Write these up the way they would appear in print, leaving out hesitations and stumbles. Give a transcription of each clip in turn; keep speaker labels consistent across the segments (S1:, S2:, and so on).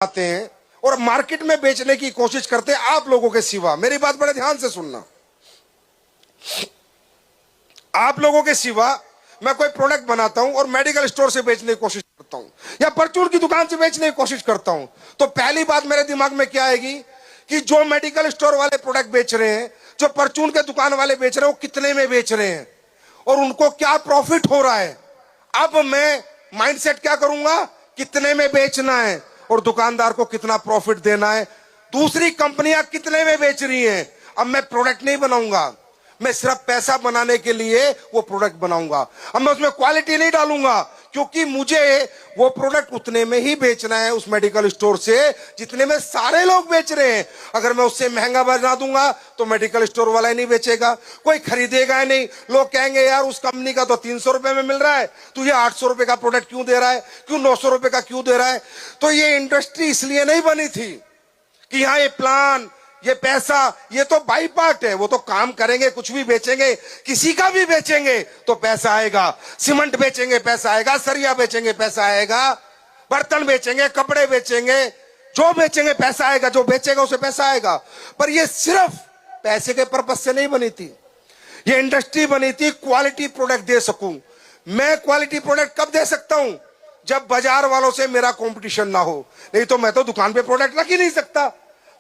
S1: आते हैं और मार्केट में बेचने की कोशिश करते हैं आप लोगों के सिवा। मेरी बात बड़े ध्यान से सुनना। आप लोगों के सिवा मैं कोई प्रोडक्ट बनाता हूं और मेडिकल स्टोर से बेचने की कोशिश करता हूं या परचून की दुकान से बेचने की कोशिश करता हूं, तो पहली बात मेरे दिमाग में क्या आएगी कि जो मेडिकल स्टोर वाले प्रोडक्ट बेच रहे हैं, जो परचून के दुकान वाले बेच रहे हैं, वो कितने में बेच रहे हैं और उनको क्या प्रॉफिट हो रहा है। अब मैं माइंडसेट क्या करूंगा, कितने में बेचना है और दुकानदार को कितना प्रॉफिट देना है। दूसरी कंपनियां कितने में बेच रही हैं, अब मैं प्रोडक्ट नहीं बनाऊंगा, मैं सिर्फ पैसा बनाने के लिए वो प्रोडक्ट बनाऊंगा। अब मैं उसमें क्वालिटी नहीं डालूंगा, क्योंकि मुझे वो प्रोडक्ट उतने में ही बेचना है उस मेडिकल स्टोर से जितने में सारे लोग बेच रहे हैं। अगर मैं उससे महंगा बना दूंगा तो मेडिकल स्टोर वाला ही नहीं बेचेगा, कोई खरीदेगा ही नहीं। लोग कहेंगे यार उस कंपनी का तो 300 रुपए में मिल रहा है, तू ये 800 रुपए का प्रोडक्ट क्यों दे रहा है, क्यों 900 रुपए का क्यों दे रहा है। तो ये इंडस्ट्री इसलिए नहीं बनी थी कि यहाँ ये प्लान, ये पैसा, ये तो बाई पार्ट है। वो तो काम करेंगे, कुछ भी बेचेंगे, किसी का भी बेचेंगे तो पैसा आएगा। सीमेंट बेचेंगे पैसा आएगा, सरिया बेचेंगे पैसा आएगा, बर्तन बेचेंगे, कपड़े बेचेंगे, जो बेचेंगे पैसा आएगा, जो बेचेगा उसे पैसा आएगा। पर ये सिर्फ पैसे के पर्पज से नहीं बनी थी, ये इंडस्ट्री बनी थी क्वालिटी प्रोडक्ट दे सकूं। मैं क्वालिटी प्रोडक्ट कब दे सकता हूं, जब बाजार वालों से मेरा कंपटीशन ना हो, नहीं तो मैं तो दुकान पे प्रोडक्ट रख ही नहीं सकता।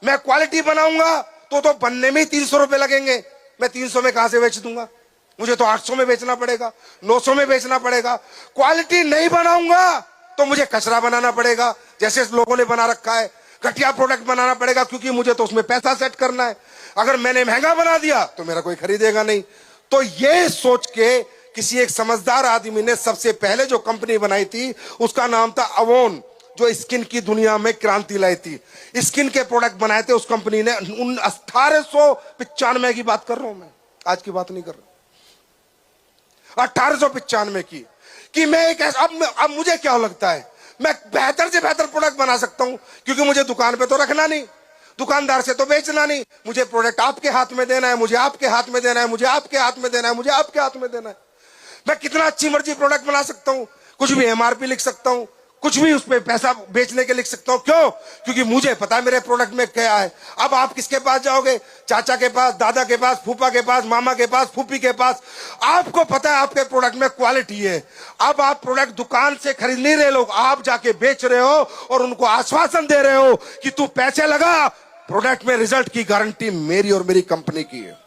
S1: मैं क्वालिटी बनाऊंगा तो बनने में ही 300 रुपए लगेंगे, मैं 300 में कहां से बेच दूंगा, मुझे तो 800 में बेचना पड़ेगा, 900 में बेचना पड़ेगा। क्वालिटी नहीं बनाऊंगा तो मुझे कचरा बनाना पड़ेगा, जैसे लोगों ने बना रखा है, घटिया प्रोडक्ट बनाना पड़ेगा, क्योंकि मुझे तो उसमें पैसा सेट करना है। अगर मैंने महंगा बना दिया तो मेरा कोई खरीदेगा नहीं। तो ये सोच के किसी एक समझदार आदमी ने सबसे पहले जो कंपनी बनाई थी उसका नाम था अवोन, जो स्किन की दुनिया में क्रांति लाई थी। स्किन के प्रोडक्ट बनाए थे उस कंपनी ने। 1895 की बात कर रहा हूं मैं, आज की बात नहीं कर रहा। 1895 की कि मैं एक अब मुझे क्या लगता है, मैं बेहतर से बेहतर प्रोडक्ट बना सकता हूं, क्योंकि मुझे दुकान पे तो रखना नहीं, दुकानदार से तो बेचना नहीं, मुझे प्रोडक्ट आपके हाथ में देना है, मुझे आपके हाथ में देना है, मुझे आपके हाथ में देना है, मुझे आपके हाथ में देना है। मैं कितना अच्छी मर्जी प्रोडक्ट बना सकता हूं, कुछ भी एमआरपी लिख सकता हूं, कुछ भी उस पे पैसा बेचने के लिख सकता हूं। क्यों? क्योंकि मुझे पता है मेरे प्रोडक्ट में क्या है। अब आप किसके पास जाओगे, चाचा के पास, दादा के पास, फूफा के पास, मामा के पास, फूफी के पास, आपको पता है आपके प्रोडक्ट में क्वालिटी है। अब आप प्रोडक्ट दुकान से खरीद नहीं रहे लोग, आप जाके बेच रहे हो और उनको आश्वासन दे रहे हो कि तू पैसे लगा, प्रोडक्ट में रिजल्ट की गारंटी मेरी और मेरी कंपनी की है।